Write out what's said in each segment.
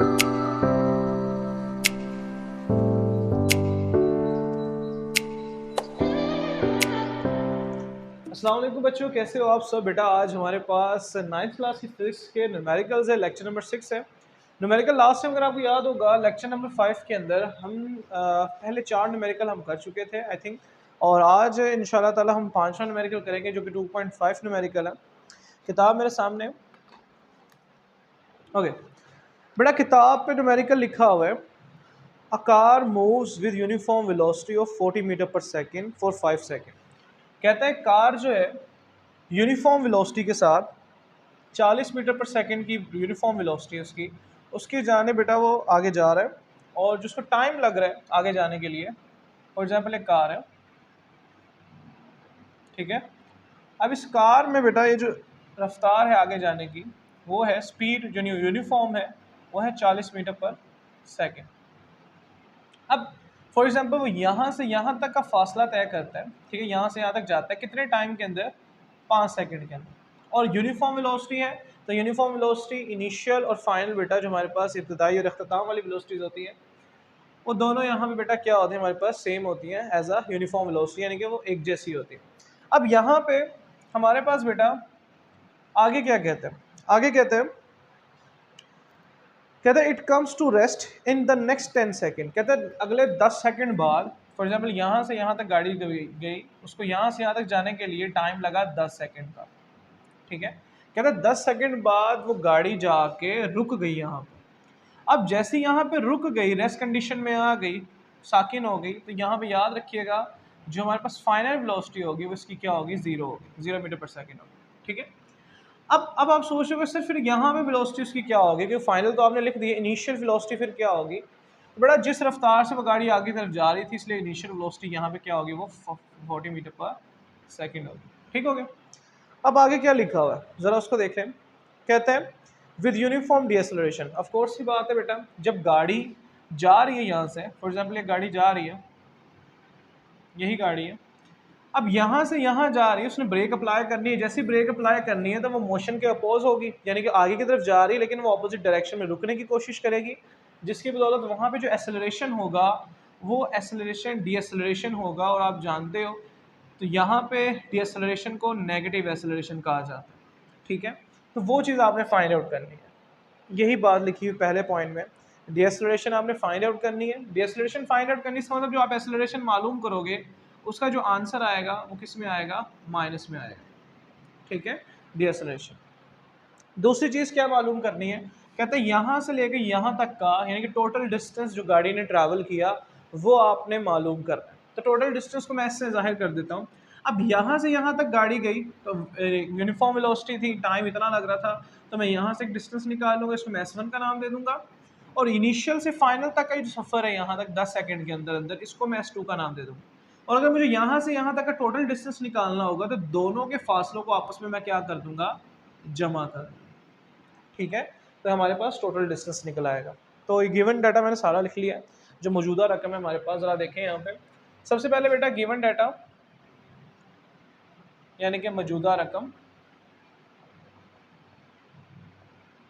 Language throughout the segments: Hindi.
अस्सलाम वालेकुम बच्चों, कैसे हो आप सब। बेटा आज हमारे पास 9th क्लास की फिजिक्स के न्यूमेरिकल्स है, लेक्चर नंबर 6 है। न्यूमेरिकल लास्ट टाइम अगर आपको याद होगा लेक्चर नंबर 5 के अंदर हम पहले 4 न्यूमेरिकल हम कर चुके थे आई थिंक, और आज इंशाल्लाह ताला हम 5वां न्यूमेरिकल करेंगे जो कि 2.5 न्यूमेरिकल है। किताब मेरे सामने ओके। बेटा किताब पे न्यूमेरिकल लिखा हुआ है, a car moves with uniform velocity of 40 metre per second for 5 second. कहता है कार जो है यूनिफॉर्म वेलोसिटी के साथ 40 मीटर पर सेकंड की यूनिफॉर्म वेलोसिटी है उसकी, उसके जाने बेटा वो आगे जा रहा है और जिसको टाइम लग रहा है आगे जाने के लिए, फॉर एग्जांपल एक कार है, ठीक है। अब इस कार में बेटा ये जो रफ्तार है आगे जाने की वो है स्पीड, जो यूनिफॉर्म है वो है 40 मीटर पर सेकंड। अब फॉर एग्जांपल वो यहाँ से यहाँ तक का फासला तय करता है, ठीक है, यहाँ से यहाँ तक जाता है कितने टाइम के अंदर, 5 सेकंड के अंदर। और यूनिफॉर्म वेलोसिटी है तो यूनिफॉर्म वेलोसिटी इनिशियल और फाइनल बेटा जो हमारे पास इब्तदाई और अख्ताम वाली वेलोसिटीज होती है वो दोनों यहाँ पे बेटा क्या होती है हमारे पास, सेम होती हैं एज अ यूनिफॉर्म वेलोसिटी, यानी कि वो एक जैसी होती है। अब यहाँ पे हमारे पास बेटा आगे क्या कहते हैं, आगे कहते हैं it comes to rest in the next 10 second. कहते हैं अगले 10 सेकेंड बाद, फॉर एग्जाम्पल यहाँ से यहाँ तक गाड़ी गई, उसको यहाँ से यहाँ तक जाने के लिए टाइम लगा 10 सेकेंड का, ठीक है। कहते हैं 10 सेकेंड बाद वो गाड़ी जाके रुक गई यहाँ पे। अब जैसे यहाँ पे रुक गई, रेस्ट कंडीशन में आ गई, साकिन हो गई, तो यहाँ पे याद रखिएगा जो हमारे पास फाइनल वेलोसिटी होगी वो इसकी क्या होगी, 0 होगी, 0 मीटर पर सेकेंड होगी, ठीक है। अब आप सोचोगे सर फिर यहाँ पे वेलोसिटी उसकी क्या होगी, क्योंकि फाइनल तो आपने लिख दी, इनिशियल वेलोसिटी फिर क्या होगी। तो बड़ा जिस रफ्तार से वो गाड़ी आगे तरफ जा रही थी इसलिए इनिशियल वेलोसिटी यहाँ पे क्या होगी, वो 40 मीटर पर सेकेंड होगी, ठीक हो गया। अब आगे क्या लिखा हुआ है जरा उसको देखें। कहते हैं विद यूनिफॉर्म डीएसलरेशन, ऑफ कोर्स की बात है बेटा, जब गाड़ी जा रही है यहाँ से, फॉर एग्जाम्पल एक गाड़ी जा रही है, यही गाड़ी है, अब यहाँ से यहाँ जा रही है, उसने ब्रेक अप्लाई करनी है, जैसी ब्रेक अप्लाई करनी है तो वो मोशन के अपोज होगी, यानी कि आगे की तरफ जा रही है लेकिन वो अपोजिट डायरेक्शन में रुकने की कोशिश करेगी, जिसकी बदौलत वहाँ पे जो एक्सेलरेशन होगा वो एक्सेलरेशन डीएक्सेलरेशन होगा, और आप जानते हो तो यहाँ पे डीएक्सेलरेशन को नेगेटिव एक्सेलरेशन कहा जाता है, ठीक है। तो वो चीज़ आपने फाइंड आउट करनी है, यही बात लिखी हुई पहले पॉइंट में, डीएक्सेलरेशन आपने फाइंड आउट करनी है। डीएक्सेलरेशन फाइंड आउट करने से मतलब जो आप एक्सेलरेशन मालूम करोगे उसका जो आंसर आएगा वो किस में आएगा, माइनस में आएगा, ठीक है, डीएक्सेलरेशन। दूसरी चीज़ क्या मालूम करनी है, कहते हैं यहाँ से लेकर यहाँ तक का यानी कि टोटल डिस्टेंस जो गाड़ी ने ट्रैवल किया वो आपने मालूम करना है। तो टोटल डिस्टेंस को मैं इससे जाहिर कर देता हूँ। अब यहाँ से यहाँ तक गाड़ी गई तो यूनिफॉर्म वेलोसिटी थी, टाइम इतना लग रहा था, तो मैं यहाँ से एक डिस्टेंस निकाल लूँगा, इसको मैं S1 का नाम दे दूंगा, और इनिशियल से फाइनल तक का जो सफ़र है यहाँ तक 10 सेकेंड के अंदर अंदर, इसको मैं S2 का नाम दे दूँगा। और अगर मुझे यहाँ से यहाँ तक का टोटल डिस्टेंस निकालना होगा तो दोनों के फासलों को आपस में मैं क्या कर दूंगा, जमा कर दूंगा, ठीक है। तो हमारे पास टोटल डिस्टेंस निकल आएगा। तो ये गिवन डाटा मैंने सारा लिख लिया है, जो मौजूदा रकम है हमारे पास, ज़रा देखें यहाँ पे। सबसे पहले बेटा गिवन डाटा यानी कि मौजूदा रकम,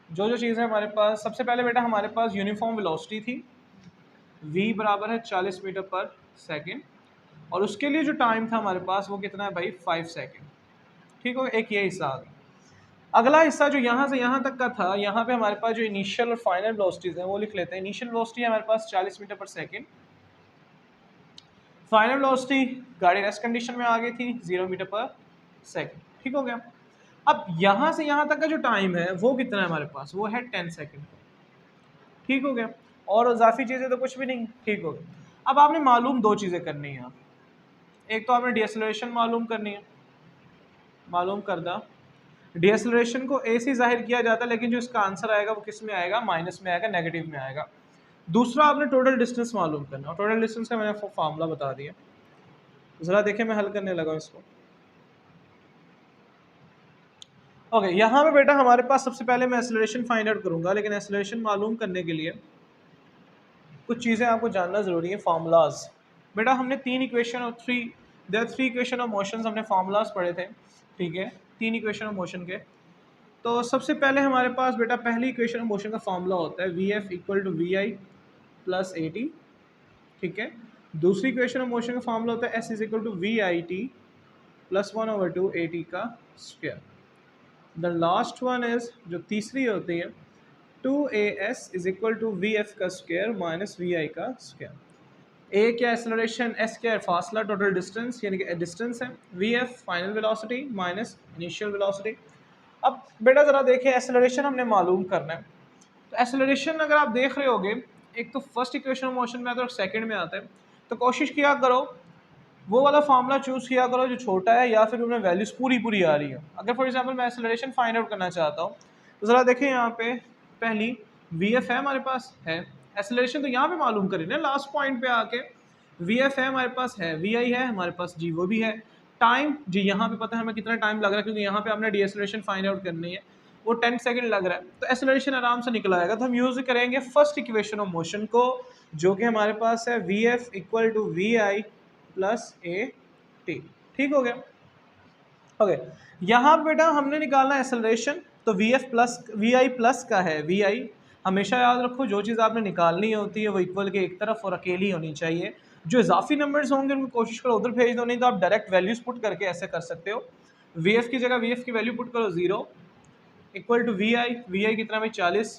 जो चीज़ है हमारे पास, सबसे पहले बेटा हमारे पास यूनिफॉर्म वेलोसिटी थी, v बराबर है 40 मीटर पर सेकेंड, और उसके लिए जो टाइम था हमारे पास वो कितना है भाई, 5 सेकेंड, ठीक हो। एक ये हिस्सा आ गया। अगला हिस्सा जो यहाँ से यहाँ तक का था, यहाँ पे हमारे पास जो इनिशियल और फाइनल वेलोसिटीज हैं वो लिख लेते हैं। इनिशियल वेलोसिटी हमारे पास 40 metre per second, final velocity गाड़ी रेस्ट कंडीशन में आ गई थी 0 मीटर पर सेकेंड, ठीक हो गया। अब यहाँ से यहाँ तक का जो टाइम है वो कितना है हमारे पास, वो है 10 सेकेंड, ठीक हो गया। और इजाफी चीज़ें तो कुछ भी नहीं, ठीक हो गया। अब आपने मालूम दो चीज़ें करनी है यहाँ, एक तो आपने डीएक्सेलरेशन मालूम करनी है, मालूम करदा। डीएक्सेलरेशन को ए से जाहिर किया जाता है लेकिन जो इसका आंसर आएगा वो किस में आएगा, माइनस में आएगा, नेगेटिव में आएगा। दूसरा आपने टोटल डिस्टेंस मालूम करना, और टोटल डिस्टेंस का मैंने फार्मूला बता दिया, ज़रा देखें मैं हल करने लगा इसको। ओके, यहाँ पे बेटा हमारे पास सबसे पहले मैं एक्सेलरेशन फाइंड आउट करूँगा, लेकिन एक्सेलरेशन मालूम करने के लिए कुछ चीज़ें आपको जानना ज़रूरी है, फार्मूलाज। बेटा हमने 3 इक्वेशन और 3 इक्वेशन ऑफ मोशन हमने फार्मूलाज पढ़े थे, ठीक है, 3 इक्वेशन ऑफ मोशन के। तो सबसे पहले हमारे पास बेटा पहली इक्वेशन ऑफ मोशन का फॉर्मूला होता है v f equal to v i plus a t, ठीक है। दूसरी इक्वेशन ऑफ मोशन का फॉर्मूला होता है s is equal to v i t plus 1/2 a t का square. The last one is जो तीसरी होती है 2as is equal to v f का स्क्वायर माइनस वी आई का स्क्वायर। ए क्या एक्सेलरेशन, एस क्या है फासला, टोटल डिस्टेंस यानी कि डिस्टेंस है, v F final velocity minus initial velocity. अब बेटा ज़रा देखें एक्सेलरेशन हमने मालूम करना है। तो एक्सेलरेशन अगर आप देख रहे होगे एक तो फर्स्ट इक्वेशन ऑफ मोशन में आता है और सेकंड में आता है, तो कोशिश किया करो वो वाला फार्मूला चूज़ किया करो जो छोटा है या फिर उनमें वैल्यूज़ पूरी पूरी आ रही है। अगर फॉर एग्जांपल मैं एक्सेलरेशन फाइंड आउट करना चाहता हूँ तो ज़रा देखें यहाँ पे पहली वी एफ है हमारे पास है, एक्सेलरेशन तो यहाँ पे मालूम करें ना लास्ट पॉइंट पे आके, वी एफ है हमारे पास है, वी आई है हमारे पास, जी वो भी है, टाइम जी यहाँ पे पता है हमें कितना टाइम लग रहा है क्योंकि यहाँ पे हमने डी एक्सेलरेशन फाइंड आउट करनी है, वो 10 सेकंड लग रहा है, तो एक्सेलरेशन आराम से निकल आएगा। तो हम यूज़ करेंगे फर्स्ट इक्वेशन ऑफ मोशन को जो कि हमारे पास है v f equal to v i plus a t, ठीक हो गया। ओके यहाँ पे बेटा हमने निकालना है एक्सेलरेशन, तो v f plus v i plus का है वी आई, हमेशा याद रखो जो चीज़ आपने निकालनी होती है वो इक्वल के एक तरफ और अकेली होनी चाहिए, जो इजाफी नंबर्स होंगे उनको कोशिश करो उधर भेज दो, नहीं तो आप डायरेक्ट वैल्यूज पुट करके ऐसे कर सकते हो। वी एफ की जगह वी एफ की वैल्यू पुट करो 0 इक्वल टू वी आई कितना भाई 40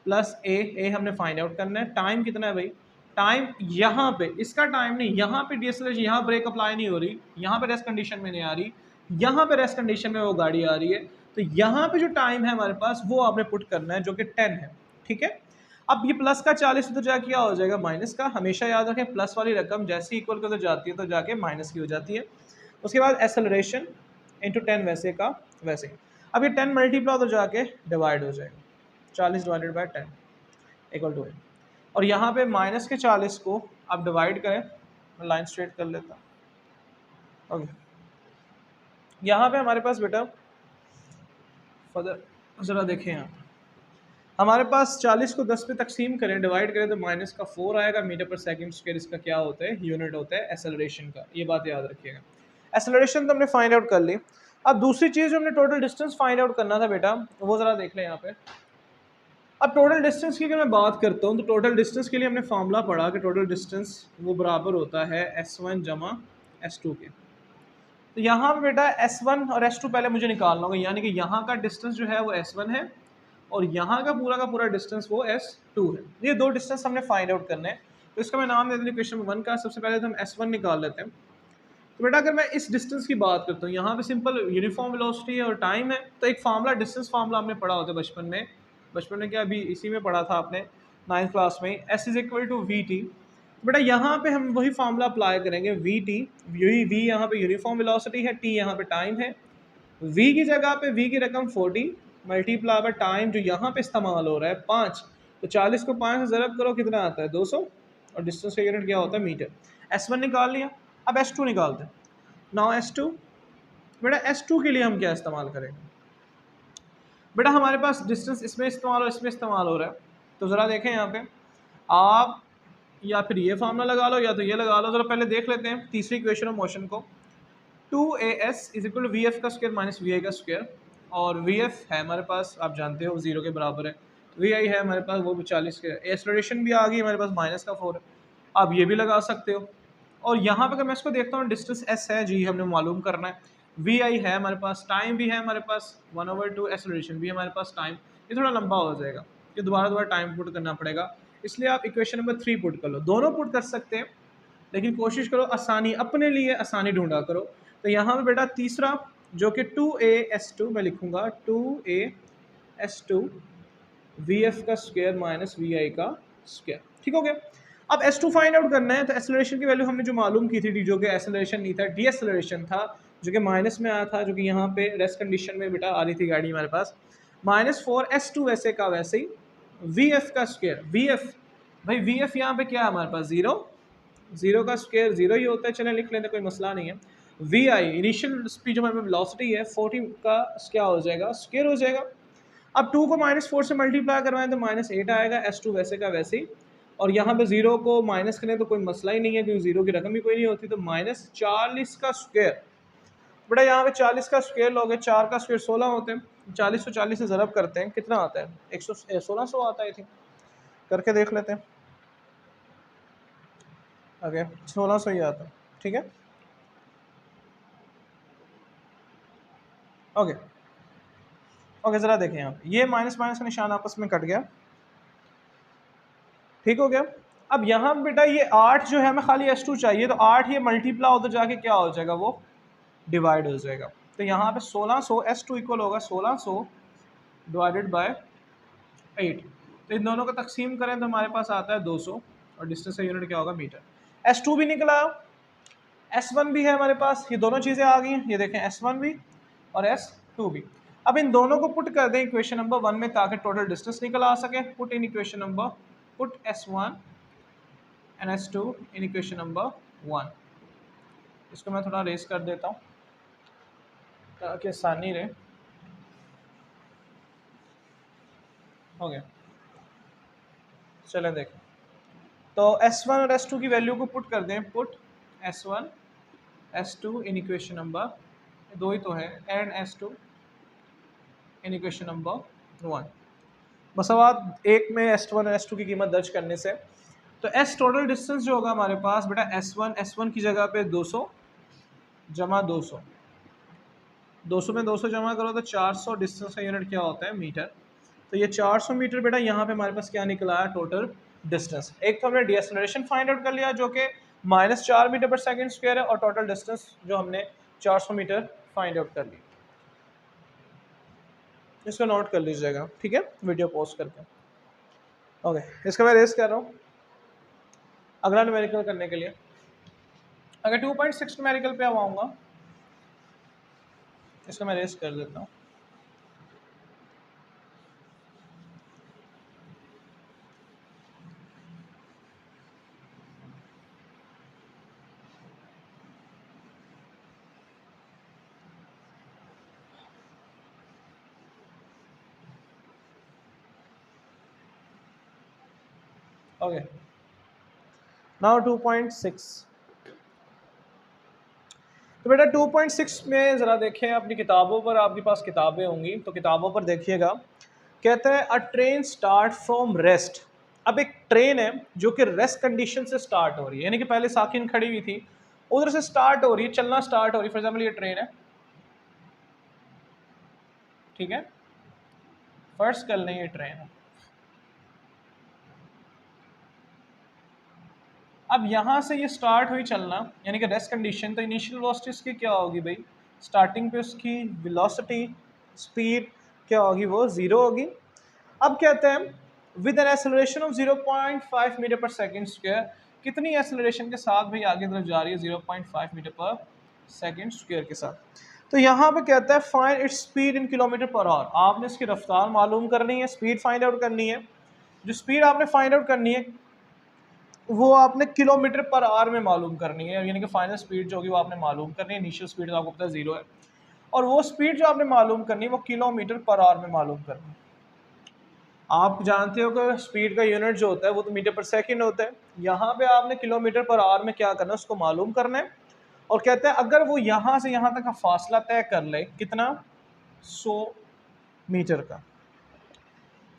प्लस ए हमने फाइंड आउट करना है, टाइम कितना है भाई, टाइम यहाँ पे इसका टाइम नहीं, यहाँ पे डीएसएलआर यहाँ ब्रेक अप्लाई नहीं हो रही, यहाँ पे रेस्ट कंडीशन में नहीं आ रही, यहाँ पे रेस्ट कंडीशन में वो गाड़ी आ रही है, तो यहाँ पे जो टाइम है हमारे पास वो आपने पुट करना है जो कि 10 है, ठीक है। अब ये प्लस का 40 तो जाके क्या हो जाएगा माइनस का, हमेशा याद रखें प्लस वाली रकम जैसे इक्वल के उधर जाती है तो जाके माइनस की हो जाती है। उसके बाद एक्सेलरेशन इंटू 10 वैसे का वैसे, अब ये 10 मल्टीप्लाई तो जाके डिवाइड हो जाएगा, 40 डिवाइडेड बाई 10 इक्वल टू, और यहाँ पे माइनस के 40 को आप डिवाइड करें, मैं लाइन स्ट्रेट कर लेता हूँ। ओके यहाँ पे हमारे पास बेटा फर्दर ज़रा देखें यहाँ हमारे पास 40 को 10 पे तकसीम करें डिवाइड करें तो माइनस का 4 आएगा मीटर पर सेकंड स्क्वायर, इसका क्या होता है यूनिट होता है एक्सेलरेशन का, ये बात याद रखिएगा। एक्सेलरेशन तो हमने फाइंड आउट कर ली। अब दूसरी चीज़ जो हमने टोटल डिस्टेंस फाइंड आउट करना था बेटा वो ज़रा देख लें यहाँ पे। अब टोटल डिस्टेंस की अगर मैं बात करता हूँ तो टोटल डिस्टेंस के लिए हमने फार्मूला पढ़ा कि टोटल डिस्टेंस वो बराबर होता है S1 जमा S2 के। तो यहाँ पे बेटा S1 और S2 पहले मुझे निकालना होगा, यानी कि यहाँ का डिस्टेंस जो है वो S1 है और यहाँ का पूरा डिस्टेंस वो S2 है। ये दो डिस्टेंस हमने फाइंड आउट करने हैं, तो इसका मैं नाम दे दूँ इक्वेशन 1 का। सबसे पहले तो हम S1 निकाल लेते हैं। तो बेटा अगर मैं इस डिस्टेंस की बात करता हूँ, यहाँ पे सिंपल यूनिफॉर्म वेलोसिटी है और टाइम है, तो एक फार्मूला डिस्टेंस फार्मूला हमने पढ़ा होता है बचपन में क्या अभी इसी में पढ़ा था आपने 9th क्लास में, S is equal to v t. बेटा यहाँ पे हम वही फार्मूला अप्लाई करेंगे वी टी, वी यहाँ पे यूनिफॉर्म वेलोसिटी है, टी यहाँ पे टाइम है, वी की जगह पे वी की रकम 40 मल्टीप्लाई बाय टाइम जो यहाँ पे इस्तेमाल हो रहा है 5, तो 40 को 5 से ज़रब करो कितना आता है 200, और डिस्टेंस का यूनिट क्या होता है मीटर। S1 निकाल लिया, अब S2 निकालते हैं। नाउ S2 बेटा S2 के लिए हम क्या इस्तेमाल करेंगे, बेटा हमारे पास डिस्टेंस इसमें इस्तेमाल हो इसमें इस्तेमाल हो रहा है, तो ज़रा देखें यहाँ पे आप या फिर ये फार्मूला लगा लो या तो ये लगा लो। ज़रा पहले देख लेते हैं तीसरी इक्वेशन ऑफ मोशन को, 2as is equal to v f का स्क्वायर माइनस वी आई का स्क्वायर, और वी एफ है हमारे पास आप जानते हो 0 के बराबर है, वी आई है हमारे पास वो भी 40 के, एक्सेलरेशन भी आ गई हमारे पास माइनस का 4 है, आप ये भी लगा सकते हो। और यहाँ पे अगर मैं इसको देखता हूँ डिस्टेंस s है जी हमने मालूम करना है, वी आई है हमारे पास, टाइम भी है हमारे पास 1/2, एक्सेलरेशन भी है हमारे पास, टाइम ये थोड़ा लंबा हो जाएगा, ये दोबारा टाइम पुट करना पड़ेगा, इसलिए आप इक्वेशन नंबर 3 पुट कर लो, दोनों पुट कर सकते हैं लेकिन कोशिश करो आसानी अपने लिए आसानी ढूंढा करो। तो यहाँ पे बेटा तीसरा जो कि 2as2 मैं लिखूंगा 2as2 वी एफ का स्क्वायर माइनस वी आई का स्क्वायर, ठीक हो गया। अब S2 फाइंड आउट करना है, तो एक्सेलरेशन की वैल्यू हमने जो मालूम की थी जो कि एक्सेलरेशन नहीं था डी एक्सेलरेशन था जो कि माइनस में आया था, जो कि यहाँ पे रेस्ट कंडीशन में बेटा आ रही थी गाड़ी हमारे पास, -4 S2 वैसे का वैसे ही वी एफ का स्क्वायर, वी एफ भाई वी एफ यहाँ पे क्या है हमारे पास 0 का स्क्वायर 0 ही होता है, चलें लिख लेते कोई मसला नहीं है। वी आई इनिशियल स्पीड जो हमारे पास वेलोसिटी है 40 का क्या हो जाएगा स्क्वायर हो जाएगा। अब 2 को -4 से मल्टीप्लाई करवाएं तो -8 आएगा, S2 वैसे का वैसे ही, और यहाँ पे 0 को माइनस करें तो कोई मसला ही नहीं है क्योंकि 0 की रकम भी कोई नहीं होती, तो -40 का स्क्वायर बेटा यहाँ पे 40 का स्क्वायर लोगे, 4 का स्क्वायर 16 होते हैं, 40 को 40 से ज़रब करते हैं, कितना आता है? 1600 आता है। थी करके देख लेते हैं। ओके 1600 ही आता है, ठीक है। ओके ओके ज़रा देखें यहाँ पे, ये माइनस माइनस का निशान आपस में कट गया, ठीक हो गया। अब यहाँ बेटा ये 8 जो है हमें खाली S2 चाहिए, तो 8 ये मल्टीप्लाई होता जाके क्या हो जाएगा, वो डिवाइड हो जाएगा। तो यहाँ पे 1600 S2 इक्वल होगा 1600 डिवाइडेड बाय 8। तो इन दोनों को तकसीम करें तो हमारे पास आता है 200 और डिस्टेंस का यूनिट क्या होगा, मीटर। S2 भी निकला, S1 भी है हमारे पास, ये दोनों चीज़ें आ गई हैं, ये देखें S1 भी और S2 भी। अब इन दोनों को पुट कर दें इक्वेशन नंबर 1 में ताकि टोटल डिस्टेंस निकल आ सके। Put in equation number, put S1 and S2 in equation number 1। इसको मैं थोड़ा रेस कर देता हूँ ताकि आसानी रहे। हो गया, चलें देखें। तो S1 और S2 की वैल्यू को पुट कर दें, put S1 S2 in equation number, दो ही तो है, and S2 in equation number 1। मसवाद एक में S1 और S2 की कीमत दर्ज करने से, तो S टोटल डिस्टेंस जो होगा हमारे पास बेटा S1 की जगह पे 200 जमा 200, 200 में 200 जमा करो तो 400, डिस्टेंस का यूनिट क्या होता है, मीटर। तो ये 400 मीटर बेटा यहाँ पे हमारे पास क्या निकला है, टोटल डिस्टेंस। एक तो हमने डिएक्सेलरेशन फाइंड आउट कर लिया जो कि -4 मीटर पर सेकंड स्क्वायर है, और टोटल डिस्टेंस जो हमने 400 मीटर फाइंड आउट कर ली। इसको नोट कर लीजिएगा, ठीक है, वीडियो पॉज करके। ओके इसका मैं रेस कर रहा हूँ अगला न्यूमेरिकल करने के लिए। अगर 2.6 न्यूमेरिकल पे आऊँगा, इसको मैं रेस कर देता हूँ। Okay now 2.6। तो बेटा 2.6 में ज़रा देखें अपनी किताबों पर, आपके पास किताबें होंगी तो किताबों पर देखिएगा। कहता है अ ट्रेन स्टार्ट फ्रॉम रेस्ट। अब एक ट्रेन है जो कि रेस्ट कंडीशन से स्टार्ट हो रही है, यानी कि पहले साकिन खड़ी हुई थी, उधर से स्टार्ट हो रही है, चलना स्टार्ट हो रही है। फॉर एग्जाम्पल ये ट्रेन है, ठीक है, फर्स्ट कर लें ये ट्रेन है। अब यहाँ से ये स्टार्ट हुई चलना, यानी कि रेस्ट कंडीशन, तो इनिशियल वेलोसिटी इसकी क्या होगी भाई, स्टार्टिंग पे उसकी वेलोसिटी स्पीड क्या होगी, वो ज़ीरो होगी। अब कहते हैं with an acceleration of 0.5 metre per second square, कितनी एक्सेलरेशन के साथ भाई आगे तरफ जा रही है, 0.5 मीटर पर सेकंड स्क्वायर के साथ। तो यहाँ पे कहता है find its speed in kilometre per hour. आपने इसकी रफ्तार मालूम करनी है, स्पीड फाइंड आउट करनी है। जो स्पीड आपने फाइंड आउट करनी है वो आपने किलोमीटर पर आवर में मालूम करनी है, यानी कि फाइनल स्पीड जो होगी वो आपने मालूम करनी है। इनिशियल स्पीड तो आपको पता है 0 है, और वो स्पीड जो आपने मालूम करनी है वो किलोमीटर पर आवर में मालूम करनी है। आप जानते हो कि स्पीड का यूनिट जो होता है वो तो मीटर पर सेकंड होता है, यहाँ पे आपने किलोमीटर पर आवर में क्या करना है, उसको मालूम करना है। और कहते हैं अगर वो यहाँ से यहाँ तक का फासला तय कर ले, कितना, 100 मीटर का,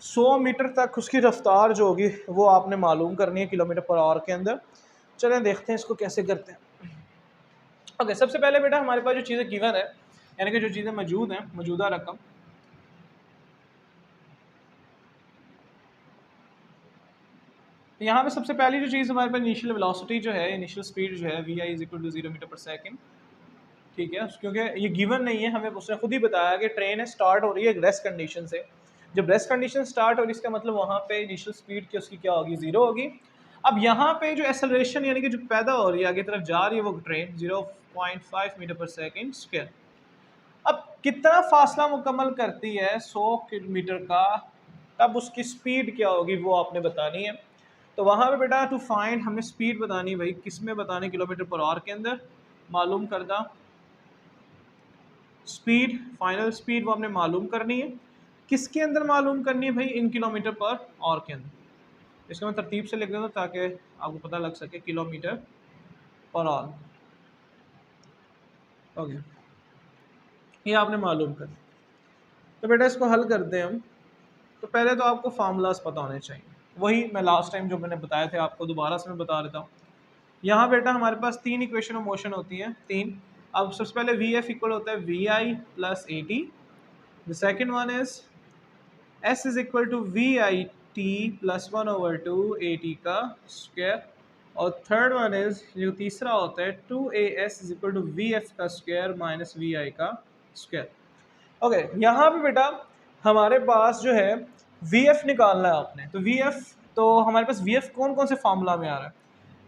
100 मीटर तक उसकी रफ्तार जो होगी वो आपने मालूम करनी है किलोमीटर पर आवर के अंदर। चलें देखते हैं इसको कैसे करते हैं। ओके सबसे पहले बेटा हमारे पास जो चीज़ें गिवन है, यानी कि जो चीज़ें मौजूद हैं, मौजूदा रकम, तो यहाँ पे सबसे पहली जो चीज़ हमारे पास इनिशियल वेलोसिटी जो है, इनिशियल स्पीड जो है v i is equal to 0 metre per second, ठीक है, क्योंकि ये गिवन नहीं है, हमें उसने खुद ही बताया कि ट्रेन है स्टार्ट हो रही है रेस्ट कंडीशन से। जब रेस्ट कंडीशन स्टार्ट हो रही है इसका मतलब वहाँ पे इनिशियल स्पीड की उसकी क्या होगी, 0 होगी। अब यहाँ पे जो एक्सेलरेशन यानी कि जो पैदा हो रही है, आगे तरफ जा रही है वो train 0.5 metre per second square. अब कितना फासला मुकम्मल करती है 100 किलोमीटर का, तब उसकी स्पीड क्या होगी वो आपने बतानी है। तो वहाँ पे बेटा टू फाइंड हमें स्पीड बतानी, भाई किस में बतानी, किलोमीटर पर आवर के अंदर मालूम करदा स्पीड, फाइनल स्पीड वो हमने मालूम करनी है। किसके अंदर मालूम करनी है भाई, इन किलोमीटर पर आवर के अंदर। इसको मैं तरतीब से लिख देता हूँ ताकि आपको पता लग सके, किलोमीटर पर आवर। ओके ये आपने मालूम कर। तो बेटा इसको हल करते हैं हम। तो पहले तो आपको फार्मूलाज पता होने चाहिए, वही मैं लास्ट टाइम जो मैंने बताए थे आपको दोबारा से मैं बता देता हूँ। यहाँ बेटा हमारे पास 3 इक्वेशन ऑफ मोशन होती हैं, 3। अब सबसे पहले वी एफ इक्वल होता है v i plus a t. The second one is s is equal to v i t plus 1/2 a t का स्क्वायर। और थर्ड वन इज जो तीसरा होता है 2as is equal to v f का स्क्वायर माइनस वी आई का स्क्वायर। ओके, यहाँ पे बेटा हमारे पास जो है वी एफ निकालना है आपने। तो वी एफ, तो हमारे पास वी एफ कौन कौन से फार्मूला में आ रहा है?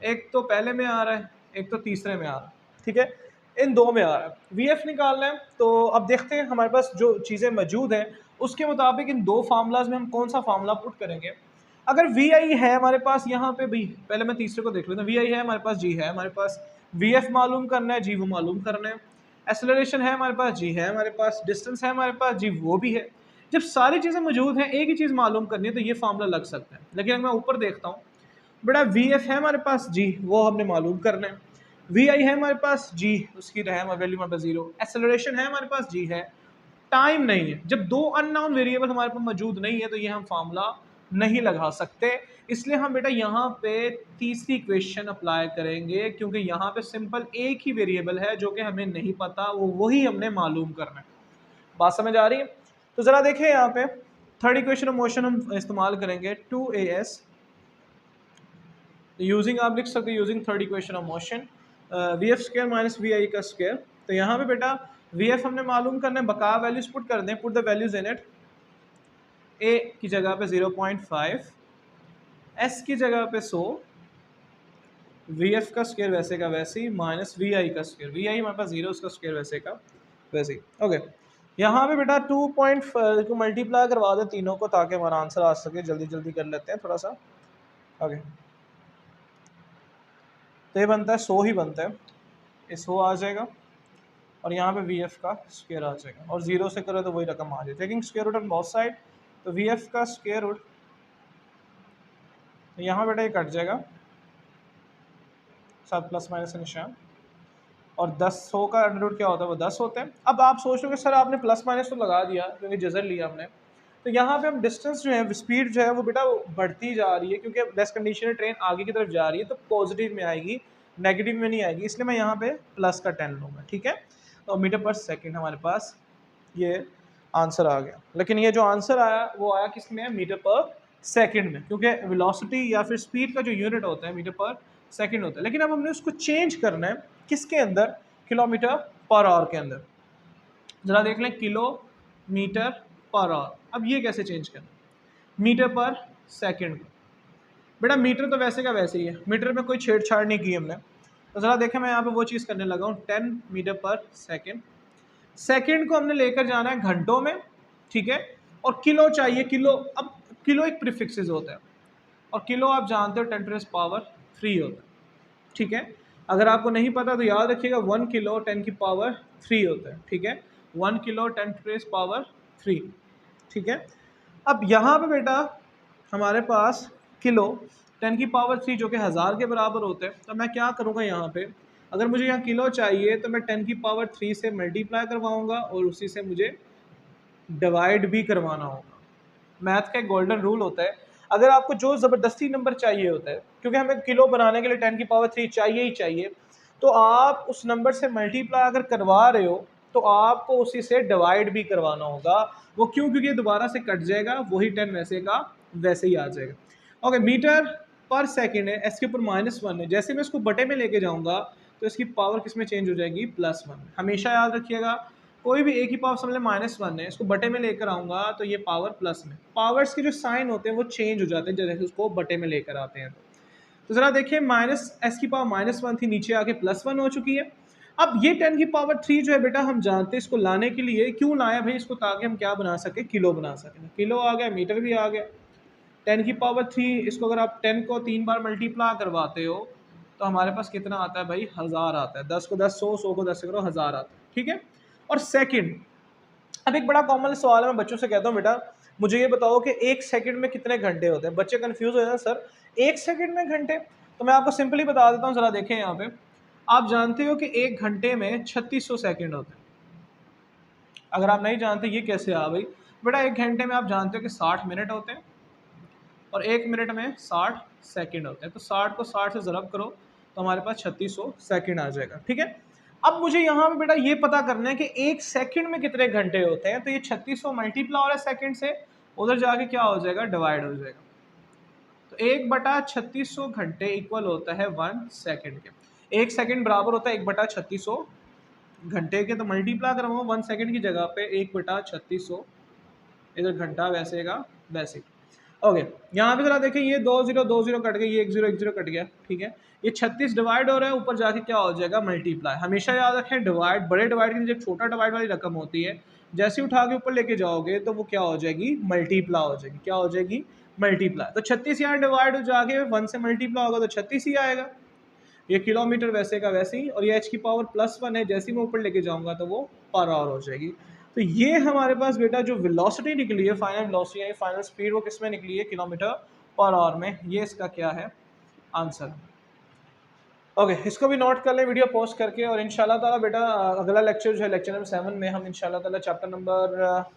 एक तो पहले में आ रहा है, एक तो तीसरे में आ रहा है, ठीक है, इन दो में आ रहा है। वी एफ निकालना है, तो अब देखते हैं हमारे पास जो चीज़ें मौजूद हैं उसके मुताबिक इन दो फार्मूलाज में हम कौन सा फार्मूला पुट करेंगे। अगर वी आई है हमारे पास यहाँ पे भी, पहले मैं तीसरे को देख लेता हूँ। वी आई है हमारे पास, जी है हमारे पास, वी एफ मालूम करना है, जी वो मालूम करना है, एक्सेलरेशन है हमारे पास, जी है हमारे पास, डिस्टेंस है हमारे पास, जी वो भी है। जब सारी चीज़ें मौजूद हैं, एक ही चीज़ मालूम करनी है, तो ये फार्मूला लग सकता है। लेकिन अगर मैं ऊपर देखता हूँ बेटा, वी एफ है हमारे पास, जी वो हमने मालूम करना है, वी आई है हमारे पास, जी उसकी वैल्यू हमारे पास 0, एक्सेलरेशन है हमारे पास, जी है, टाइम नहीं है। जब दो अननोन वेरिएबल हमारे पास मौजूद नहीं है तो ये हम फार्मूला नहीं लगा सकते। इसलिए हम बेटा यहाँ पे तीसरी इक्वेशन अप्लाई करेंगे, क्योंकि यहाँ पे सिंपल एक ही वेरिएबल है जो कि हमें नहीं पता, वो वही हमने मालूम करना है। बात समझ आ रही है? तो ज़रा देखें यहाँ पे थर्ड इक्वेशन ऑफ मोशन हम इस्तेमाल करेंगे 2as। यूजिंग आप लिख सकते हैं using third equation of motion v f square minus v i का स्क्वायर। तो यहाँ पे बेटा वी एफ हमने मालूम करना है, बका वैल्यूज पुट कर दें, put the values in it. A की जगह पे 0.5, एस की जगह पे 100, वी एफ का स्क्वायर वैसे का वैसे ही माइनस वी आई का स्क्वायर, वी आई हमारे पास 0, उसका स्क्वायर वैसे का वैसे ही। ओके, यहाँ पे बेटा 2.5 को मल्टीप्लाई करवा दें तीनों को, ताकि हमारा आंसर आ सके। जल्दी जल्दी कर लेते हैं थोड़ा सा। ओके, तो ये बनता है 100 ही बनता है, ये 100 आ जाएगा, और यहाँ पे वी एफ का स्क्वायर आ जाएगा, और 0 से करो तो वही रकम आ जाए। Taking square root on both side, तो वी एफ का स्क्वायर रूट, तो यहाँ बेटा ये कट जाएगा, साथ प्लस माइनस का निशान, और 100 का अंडर रूट क्या होता है, वो 10 होते हैं। अब आप सोच रहे हो कि सर आपने प्लस माइनस तो लगा दिया क्योंकि जजर लिया हमने, तो यहाँ पे हम डिस्टेंस जो है, स्पीड जो है वो बेटा बढ़ती जा रही है, क्योंकि लेस कंडीशन ट्रेन आगे की तरफ जा रही है, तो पॉजिटिव में आएगी, नेगेटिव में नहीं आएगी, इसलिए मैं यहाँ पे प्लस का 10 लूँगा, ठीक है। तो मीटर पर सेकेंड हमारे पास ये आंसर आ गया। लेकिन ये जो आंसर आया वो आया किस में, मीटर पर सेकेंड में, क्योंकि वेलोसिटी या फिर स्पीड का जो यूनिट होता है मीटर पर सेकेंड होता है। लेकिन अब हमने उसको चेंज करना है किसके अंदर, किलोमीटर पर आवर के अंदर। जरा देख लें, किलोमीटर पर आवर। अब ये कैसे चेंज करना, मीटर पर सेकेंड को। बेटा मीटर तो वैसे का वैसे ही है, मीटर में कोई छेड़छाड़ नहीं की हमने। तो ज़रा देखें, मैं यहाँ पे वो चीज़ करने लगा हूँ, 10 मीटर पर सेकेंड। सेकेंड को हमने लेकर जाना है घंटों में, ठीक है, और किलो चाहिए, किलो। अब किलो एक प्रीफिक्सेस होता है, और किलो आप जानते हो 10⁻³ होता है, ठीक है। अगर आपको नहीं पता तो याद रखिएगा 1 किलो 10⁻³ होता है, ठीक है, 1 किलो 10⁻³, ठीक है। अब यहाँ पे बेटा हमारे पास किलो 10⁻³ जो कि 1000 के बराबर होते हैं। तो मैं क्या करूँगा यहाँ पे, अगर मुझे यहाँ किलो चाहिए तो मैं 10⁻³ से मल्टीप्लाई करवाऊँगा और उसी से मुझे डिवाइड भी करवाना होगा। मैथ का एक गोल्डन रूल होता है, अगर आपको जो ज़बरदस्ती नंबर चाहिए होता है, क्योंकि हमें किलो बनाने के लिए 10⁻³ चाहिए ही चाहिए, तो आप उस नंबर से मल्टीप्लाई अगर करवा रहे हो तो आपको उसी से डिवाइड भी करवाना होगा। वो क्यों? क्योंकि दोबारा से कट जाएगा, वही 10 वैसे का वैसे ही आ जाएगा। ओके, मीटर पर सेकेंड है, एस के ऊपर -1 है, जैसे मैं इसको बटे में लेके जाऊंगा तो इसकी पावर किस में चेंज हो जाएगी, +1। हमेशा याद रखिएगा, कोई भी एक ही पावर समझ लें -1 है, इसको बटे में लेकर आऊंगा तो ये पावर प्लस में, पावर्स के जो साइन होते हैं वो चेंज हो जाते हैं जैसे उसको बटे में लेकर आते हैं। तो जरा देखिए, -s की पावर -1 थी, नीचे आके +1 हो चुकी है। अब ये 10⁻³ जो है बेटा, हम जानते हैं इसको लाने के लिए क्यों लाया भाई इसको, ताकि हम क्या बना सके, किलो बना सकें। किलो आ गया, मीटर भी आ गया। 10⁻³ इसको अगर आप 10 को 3 बार मल्टीप्लाई करवाते हो तो हमारे पास कितना आता है भाई, 1000 आता है। 10 को 10 100, 100 को 10 से करो 1000 आता है, ठीक है। और सेकंड, अब एक बड़ा कॉमन सवाल है, मैं बच्चों से कहता हूँ बेटा मुझे ये बताओ कि 1 सेकंड में कितने घंटे होते हैं। बच्चे कंफ्यूज हो जाते हैं, सर 1 सेकंड में घंटे। तो मैं आपको सिंपली बता देता हूँ, जरा देखें यहाँ पे। आप जानते हो कि 1 घंटे में 3600 सेकंड होते हैं, अगर आप नहीं जानते ये कैसे आ भाई, बेटा 1 घंटे में आप जानते हो कि 60 मिनट होते हैं और 1 मिनट में 60 सेकंड होते हैं, तो 60 को 60 से ज़रब करो तो हमारे पास 3600 सेकंड आ जाएगा। ठीक है, अब मुझे यहाँ पे बेटा ये पता करना है कि 1 सेकंड में कितने घंटे होते हैं, तो ये 3600 मल्टीप्लाई हो रहा है सेकंड से, उधर जाके क्या हो जाएगा, डिवाइड हो जाएगा। तो 1/3600 घंटे इक्वल होता है 1 सेकंड के। 1 सेकंड बराबर होता है 1/3600 घंटे के, तो मल्टीप्लाई करूँगा 1 सेकंड की जगह पे 1/3600, इधर घंटा वैसे का वैसे। ओके, यहाँ पे जरा देखिए, ये 2 0 कट गए, ये 1 0 कट गया। ठीक है, ये 36 डिवाइड हो रहा है, ऊपर जाके क्या हो जाएगा, मल्टीप्लाई। हमेशा याद रखें, डिवाइड बड़े डिवाइड के नीचे छोटा डिवाइड वाली रकम होती है, जैसे उठा के ऊपर लेके जाओगे तो वो क्या हो जाएगी, मल्टीप्लाई हो जाएगी। क्या हो जाएगी, मल्टीप्लाई। तो 36 यहाँ डिवाइड हो जाके 1 से मल्टीप्लाई होगा तो 36 ही आएगा। ये किलोमीटर वैसे का वैसे ही, और ये h की पावर +1 है, जैसे ही मैं ऊपर लेके जाऊंगा तो वो पर आवर हो जाएगी। तो ये हमारे पास बेटा जो वेलोसिटी निकली है, फाइनल वेलोसिटी यानी फाइनल स्पीड, वो किसमें निकली है, किलोमीटर पर आवर में। ये इसका क्या है, आंसर। ओके, इसको भी नोट कर लें वीडियो पोस्ट करके, और इंशाल्लाह ताला बेटा अगला लेक्चर जो है लेक्चर नंबर 7 में हम इंशाल्लाह ताला चैप्टर नंबर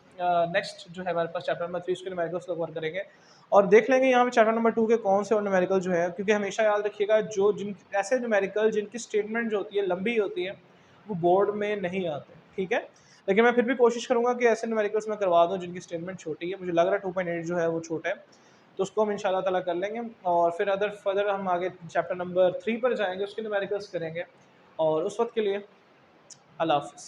नेक्स्ट जो है हमारे पास चैप्टर नंबर 3 उसके न्यूमेरिकल्स को कवर करेंगे, और देख लेंगे यहाँ पे चैप्टर नंबर 2 के कौन से और न्यूमेरिकल जो है, क्योंकि हमेशा याद रखिएगा जो जिन ऐसे न्यूमेरिकल जिनकी स्टेटमेंट जो होती है लंबी होती है वो बोर्ड में नहीं आते। ठीक है, लेकिन मैं फिर भी कोशिश करूँगा कि ऐसे न्यूमेरिकल्स मैं करवा दूँ जिनकी स्टेटमेंट छोटी है। मुझे लग रहा है 2.8 जो है वो छोटा है, तो उसको हम इंशाल्लाह ताला कर लेंगे, और फिर फर्दर हम आगे चैप्टर नंबर 3 पर जाएंगे, उसके न्यूमेरिकल्स करेंगे। और उस वक्त के लिए अल्लाह हाफ़िज़।